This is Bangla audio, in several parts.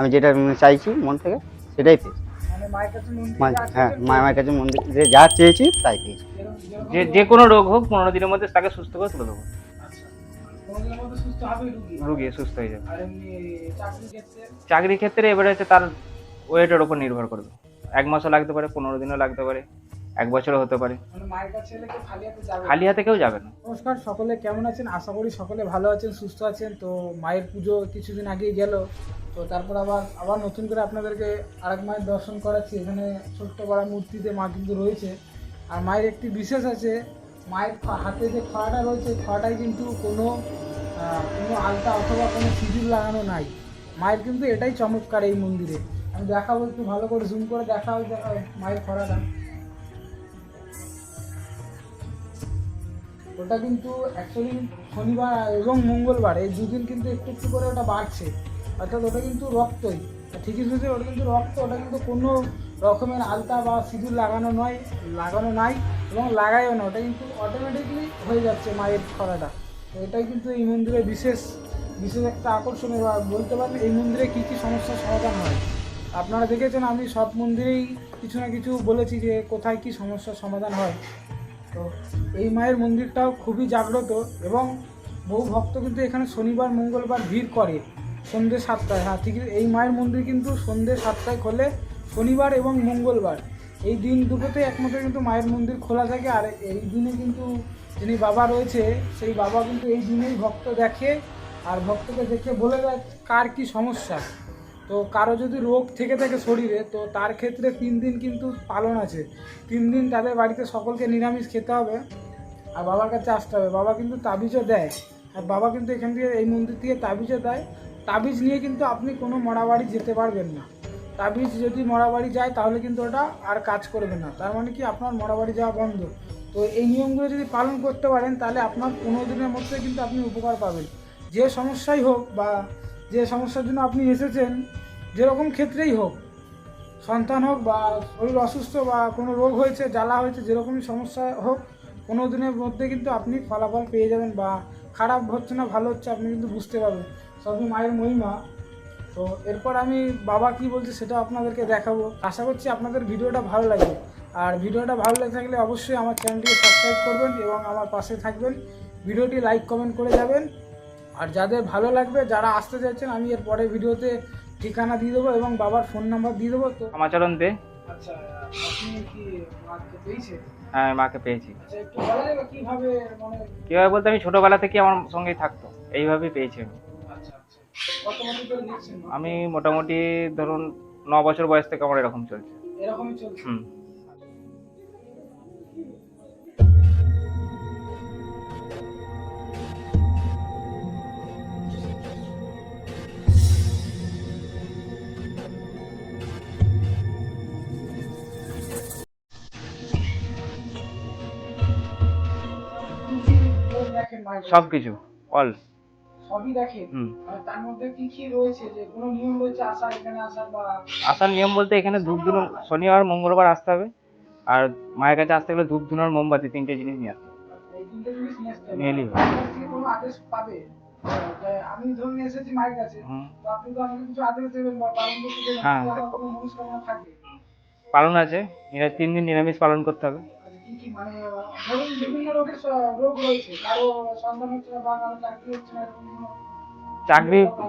আমি যেটা চাইছি মন থেকে সেটাই পেয়েছি। মানে মায়ের কাছে হ্যাঁ, মায়ের কাছে মন্দিরে যা চেয়েছি তাই পেয়েছি। যে কোনো রোগ হোক 15 দিনের মধ্যে তাকে সুস্থ করে তুলে দেবো। আচ্ছা, 15 দিনের মধ্যে সুস্থ হবে রোগী? রোগী সুস্থ হয়ে যাবে। আর এমনি চাকরির ক্ষেত্রে? চাকরির ক্ষেত্রে এবারে হচ্ছে তার ওয়েটের ওপর নির্ভর করবে। 1 মাসও লাগতে পারে, 15 দিনও লাগতে পারে, 1 বছরও হতে পারে। মানে মায়ের কাছে এলে কেউ খালি হাতে যাবে না? খালি হাতে কেউ যাবে না। নমস্কার, সকলে কেমন আছেন? আশা করি সকলে ভালো আছেন, সুস্থ আছেন। তো মায়ের পুজো কিছুদিন আগেই গেল, তো তারপর আবার নতুন করে আপনাদেরকে আরেক মায়ের দর্শন করাচ্ছি। এখানে ছোট্ট বড় মূর্তিতে মা কিন্তু রয়েছে। আর মায়ের একটি বিশেষ আছে, মায়ের হাতে যে খড়াটা রয়েছে, খড়াটায় কিন্তু কোনো আলতা অথবা কোনো সিঁদুর লাগানো নাই। মায়ের কিন্তু এটাই চমৎকার এই মন্দিরে। আমি দেখাবো, একটু ভালো করে জুম করে দেখাবো মায়ের খড়াটা। ওটা কিন্তু অ্যাকচুয়ালি শনিবার এবং মঙ্গলবার এই দুদিন কিন্তু একটু একটু করে ওটা বাড়ছে, অর্থাৎ ওটা কিন্তু রক্তই। ঠিকই শুনছে, ওটা কিন্তু রক্ত। ওটা কিন্তু কোনো রকমের আলতা বা সিঁদুর লাগানো নাই এবং লাগাইও না। ওটা কিন্তু অটোমেটিকলি হয়ে যাচ্ছে মায়ের খড়াটা। তো এটাই কিন্তু এই মন্দিরের বিশেষ একটা আকর্ষণীয়, বা বলতে পারেন এই মন্দিরে কী কী সমস্যার সমাধান হয়। আপনারা দেখেছেন আমি সব মন্দিরেই কিছু না কিছু বলেছি যে কোথায় কী সমস্যার সমাধান হয়। তো এই মায়ের মন্দিরটাও খুবই জাগ্রত এবং বহু ভক্ত কিন্তু এখানে শনিবার মঙ্গলবার ভিড় করে সন্ধ্যে 7টায়। হ্যাঁ ঠিক, এই মায়ের মন্দির কিন্তু সন্ধ্যে 7টায় খোলে, শনিবার এবং মঙ্গলবার। এই দিন দুটোতে একমাত্র কিন্তু মায়ের মন্দির খোলা থাকে। আর এই দিনে কিন্তু যিনি বাবা রয়েছে, সেই বাবা কিন্তু এই দিনেই ভক্ত দেখে, আর ভক্তকে দেখে বলে দেয় কার কী সমস্যা। তো কারো যদি রোগ থেকে থাকে শরীরে, তো তার ক্ষেত্রে 3 দিন কিন্তু পালন আছে। 3 দিন তাদের বাড়িতে সকলকে নিরামিষ খেতে হবে আর বাবার কাছে আসতে হবে। বাবা কিন্তু তাবিজও দেয়, আর বাবা কিন্তু এখান থেকে এই মন্দির থেকে তাবিজও দেয়। তাবিজ নিয়ে কিন্তু আপনি কোনো মরা বাড়ি যেতে পারবেন না। তাবিজ যদি মরা বাড়ি যায় তাহলে কিন্তু ওটা আর কাজ করবে না, তার মানে কি আপনার মরা বাড়ি যাওয়া বন্ধ। তো এই নিয়মগুলো যদি পালন করতে পারেন তাহলে আপনার 15 দিনের মধ্যে কিন্তু আপনি উপকার পাবেন। যে সমস্যাই হোক বা যে সমস্যার জন্য আপনি এসেছেন, যেরকম ক্ষেত্রেই হোক, সন্তান হোক বা শরীর অসুস্থ বা কোনো রোগ হয়েছে, জ্বালা হয়েছে, যেরকমই সমস্যা হোক, 15 দিনের মধ্যে কিন্তু আপনি ফলাফল পেয়ে যাবেন। বা খারাপ হচ্ছে না ভালো হচ্ছে আপনি কিন্তু বুঝতে পারবেন। সবই মায়ের মহিমা। তো এরপর আমি বাবা কি বলছে সেটা আপনাদেরকে দেখাবো। আশা করছি আপনাদের ভিডিওটা ভালো লাগবে। আর ভিডিওটা ভালো লেগে থাকলে অবশ্যই আমার চ্যানেলটিকে সাবস্ক্রাইব করবেন এবং আমার পাশে থাকবেন। ভিডিওটি লাইক কমেন্ট করে যাবেন। আর যাদের ভালো লাগবে, যারা আসতে চাইছেন, আমি এর পরের ভিডিওতে ঠিকানা দিয়ে দেবো এবং বাবার ফোন নাম্বার দিয়ে দেবো। তো সমাচরণ দে। আচ্ছা, আপনি কি মাকে পেয়েছেন? হ্যাঁ, আমি মাকে পেয়েছি। আচ্ছা, একটু বলা যাবে কিভাবে? মানে কিভাবে বলতে, আমি ছোটবেলা থেকে আমার সঙ্গেই থাকতো, এইভাবেই পেয়েছি আমি। আচ্ছা, কত বছর ধরে দেখছেন? আমি মোটামুটি ধরুন 9 বছর বয়স থেকে আমার এরকম চলছে। এরকমই চলছে? দেখেন মায়ের সবকিছু অল সবই দেখেন। আর তার মধ্যে কি কি রয়েছে, যে কোনো নিয়ম রয়েছে আসার, এখানে আসার বা আসার নিয়ম বলতে, এখানে ধূপ ধুনো শনিবার মঙ্গলবার আসতে হবে। আর মায়ের কাছে আসতে গেলে ধূপ ধুনোর মোমবাতি 3টে জিনিস নিয়ে আসতে হবে। এই তিনটে জিনিস নিয়ে আসতে হবে? নিয়ে এলেই হবে। আপনার থেকে কোনো আদেশ পাবে যে আমি ধরুন এসেছি মায়ের কাছে, তো আপনি তো আমাকে কিছু আদেশ দেবেন বা পালন করতে দেবেন? হ্যাঁ, কোনো মনস্কামনা থাকে? পালন আছে। 3 দিন নিরামিষ পালন করতে হবে। কি কি মানে ধরুন বিভিন্ন রোগের রোগ রয়েছে, কারো সন্তান হচ্ছে না বা কারো চাকরি হচ্ছে না, এরকম কোনো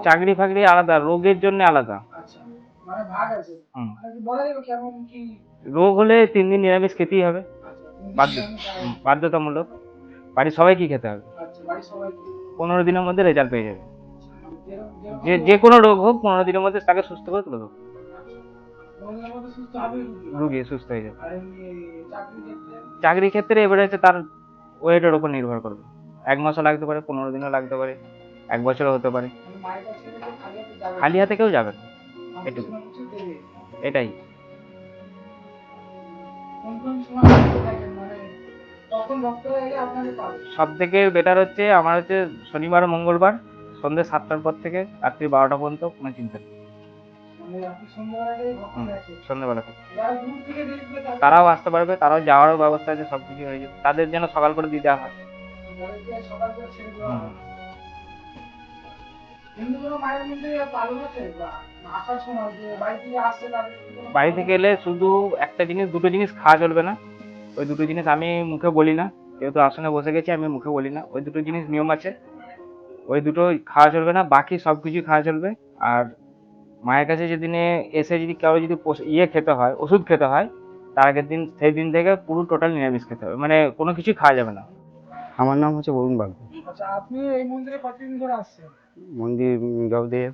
চাকরি ফাকরি আলাদা, রোগের জন্য আলাদা। আচ্ছা, মানে ভাগ আছে। মানে কি বলা যাবে কেমন কি? রোগ হলে 3 দিন নিরামিষ খেতেই হবে, আচ্ছা, বাধ্যতামূলক। বাড়ির সবাইকে খেতে হবে। আচ্ছা, বাড়ির সবাইকে? 15 দিনের মধ্যে রেজাল্ট পেয়ে যাবে। যেরকম যে কোনো রোগ হোক 15 দিনের মধ্যে তাকে সুস্থ করে তুলে দেবো। মনের মধ্যে সুস্থ হবে রোগী সুস্থ হয়ে যাবে। আর এমনি চাকরির ক্ষেত্রে? চাকরির ক্ষেত্রে এবারে হচ্ছে তার ওয়েটের ওপর নির্ভর করবে। 1 মাসও লাগতে পারে, 15 দিনও লাগতে পারে, 1 বছরও হতে পারে। মানে মায়ের কাছে এলে কেউ খালি হাতে যাবে না? খালি হাতে কেউ যাবে না, মানে এটুকু। কিছু না কিছু দেবে। এটাই। কোন কোন সময় ভক্ত থাকেন, মানে তখন ভক্তরা এলে আপনাকে পাবে? সব থেকে বেটার হচ্ছে আমার হচ্ছে শনিবার মঙ্গলবার সন্ধ্যে 7টার পর থেকে রাত্রি 12টা পর্যন্ত, কোনো চিন্তা নেই। মানে আপনি সন্ধ্যাবেলাটাই ভক্ত দেখেন? সন্ধ্যেবেলা থেকে যারা দূর থেকে দেখবে তারাও আসতে পারবে, তারাও যাওয়ারও ব্যবস্থা আছে, সবকিছু হয়ে যাবে। তাদের যেন সকাল করে দিয়ে দেওয়া হয়। তাদেরকে সকাল করে ছেড়ে দেওয়া হয়। কিন্তু কোনো মায়ের মধ্যে পালন আছে বা আসার সময় যে বাড়ি থেকে আসছে তাদের কোনো বাড়ি থেকে এলে শুধু একটা জিনিস, দুটো জিনিস খাওয়া চলবে না। ওই দুটো জিনিস আমি মুখে বলি না, যেহেতু আসনে বসে গেছি আমি মুখে বলি না। ওই দুটো জিনিস নিয়ম আছে, ওই দুটো খাওয়া চলবে না, বাকি সব কিছুই খাওয়া চলবে। আর মায়ের কাছে যেদিনে এসে যদি কারো যদি খেতে হয়, ওষুধ খেতে হয়, তার আগের দিন সেই দিন থেকে পুরো টোটাল নিরামিষ খেতে হবে, মানে কোনো কিছুই খাওয়া যাবে না। আমার নাম হচ্ছে বরুণ বাগদি। আচ্ছা, আপনি এই মন্দিরে কতদিন ধরে আসছেন? মন্দির জব দিয়ে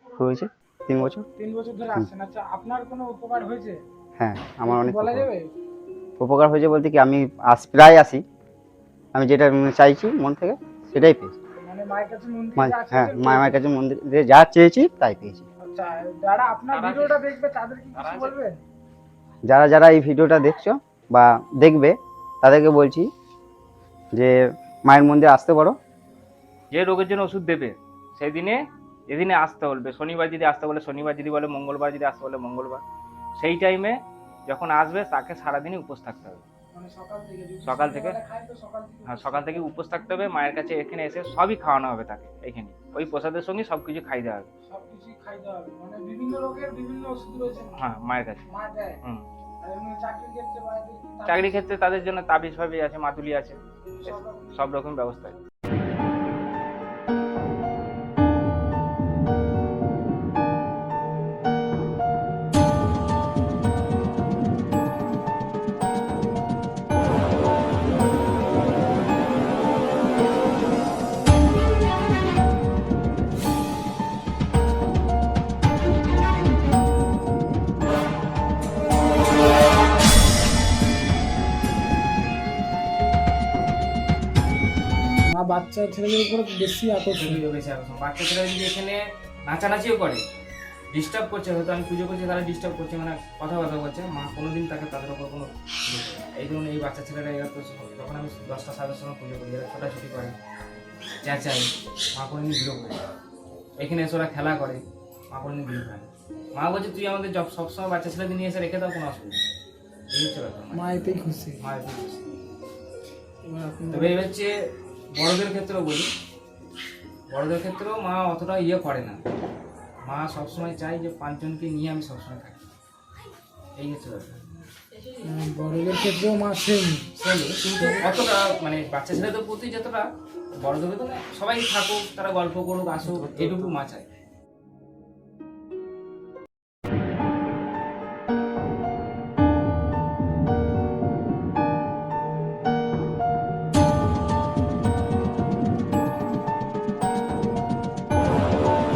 হয়েছে 3 বছর। 3 বছর ধরে আসছেন। আচ্ছা, আপনার কোনো উপকার হয়েছে? হ্যাঁ, আমার অনেক বলা যাবে? উপকার হয়েছে বলতে কি, আমি প্রায় আসি, আমি যেটা চাইছি মন থেকে সেটাই পেয়েছি। মানে মায়ের কাছে মন্দিরে আসছেন? হ্যাঁ, মায়ের কাছে মন্দিরে যা চেয়েছি তাই পেয়েছি। আচ্ছা, যারা আপনার ভিডিওটা দেখবে তাদের কি কিছু বলবেন? যারা যারা এই ভিডিওটা দেখছো বা দেখবে তাদেরকে বলছি যে মায়ের মন্দিরে আসতে পারো। যে রোগের জন্য ওষুধ দেবে সেই দিনে, যেদিনে আসতে বলবে, শনিবার যদি আসতে বলে শনিবার, যদি বলে মঙ্গলবার, যদি আসতে বলে মঙ্গলবার, সেই টাইমে যখন আসবে তাকে সারাদিনই উপোস থাকতে হবে। মানে সকাল থেকে? যদি সকাল থেকে? সকালবেলা খায় তো সকাল থেকে? হ্যাঁ, সকাল থেকে উপোস থাকতে হবে। মায়ের কাছে এখানে এসে সবই খাওয়ানো হবে তাকে, এখানে ওই প্রসাদের সঙ্গে সবকিছু খাই দেওয়া হবে। সবকিছুই খাইতে হবে? মানে বিভিন্ন রোগের বিভিন্ন ওষুধ রয়েছে? হ্যাঁ, মায়ের কাছে। মা দেয়? হুম। আর এমনি চাকরির ক্ষেত্রে বা এদের কি চাকরির ক্ষেত্রে তাদের জন্য তাবিজ ফাবিজ আছে, মাতুলি আছে, সব রকম? সব রকম ব্যবস্থা আছে। মা বাচ্চা ছেলেদের উপর বেশি আকর্ষণ। বাচ্চা ছেলেরা যদি এখানে নাচানাচিও করে, ডিস্টার্ব করছে, হয়তো আমি পুজো করছি তারা ডিস্টার্ব করছে, মানে কথাবার্তা বলছে, মা কোনোদিন তাকে তাদের উপর কোনো এই ধরুন এই বাচ্চা ছেলেরা এরা তো যখন আমি 10টা 7টার সময় পুজো করি, এরা ছোটাছুটি করে, চেঁচাই, মা কোনোদিন বিরোধ করে। এখানে এসে ওরা খেলা করে, মা কোনোদিন বিরোধ হয় না। মা বলছে তুই আমাদের সবসময় বাচ্চা ছেলেদের নিয়ে এসে রেখে দাও, কোনো অসুবিধা নেই। এই হচ্ছে ব্যাপার। মা এতেই খুশি। মা এটাই খুশি। এবার আপনি তবে এই হচ্ছে বড়দের ক্ষেত্রেও বলি, বড়দের ক্ষেত্রেও মা অতটা করে না। মা সবসময় চাই যে 5 জনকে নিয়ে আমি সবসময় থাকি, এই হচ্ছে ব্যাপার। বড়দের ক্ষেত্রেও মা সেম। কিন্তু অতটা মানে বাচ্চা ছেলেদের প্রতি যতটা, বড়দের তো না, সবাই থাকুক, তারা গল্প করুক, আসুক, এটুকু মা চায়।